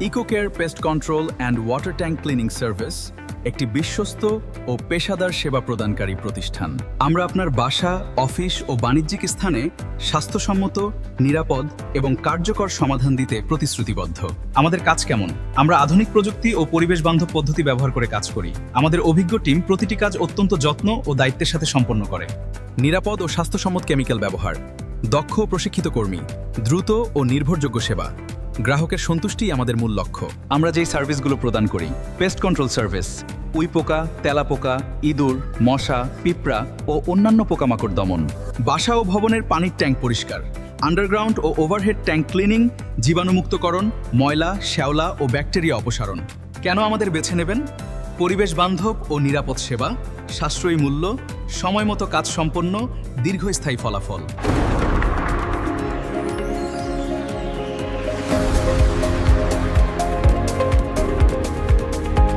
ইকোকেয়ার pest control and water tank cleaning service একটি বিশ্বস্ত ও পেশাদার সেবা প্রদানকারী প্রতিষ্ঠান। আমরা আপনার বাসা, অফিস ও বাণিজ্যিক স্থানে স্বাস্থ্যসম্মত, নিরাপদ এবং কার্যকর সমাধান দিতে প্রতিশ্রুতিবদ্ধ। আমাদের কাজ কেমন? আমরা আধুনিক প্রযুক্তি ও পরিবেশ বান্ধব পদ্ধতি ব্যবহার করে কাজ করি। আমাদের অভিজ্ঞ টিম প্রতিটি কাজ অত্যন্ত যত্ন ও দায়িত্বের সাথে সম্পন্ন করে। নিরাপদ ও স্বাস্থ্যসম্মত কেমিক্যাল ব্যবহার, দক্ষ ও প্রশিক্ষিত কর্মী, দ্রুত ও নির্ভরযোগ্য সেবা। গ্রাহকের সন্তুষ্টিই আমাদের মূল লক্ষ্য। আমরা যেই সার্ভিসগুলো প্রদান করি: পেস্ট কন্ট্রোল সার্ভিস, উইপোকা, তেলাপোকা, ইঁদুর, মশা, পিঁপড়া ও অন্যান্য পোকামাকড় দমন; বাসা ও ভবনের পানির ট্যাঙ্ক পরিষ্কার; আন্ডারগ্রাউন্ড ও ওভারহেড ট্যাঙ্ক ক্লিনিং; জীবাণুমুক্তকরণ; ময়লা, শ্যাওলা ও ব্যাকটেরিয়া অপসারণ। কেন আমাদের বেছে নেবেন? পরিবেশ বান্ধব ও নিরাপদ সেবা, সাশ্রয়ী মূল্য, সময়মতো কাজ সম্পন্ন, দীর্ঘস্থায়ী ফলাফল।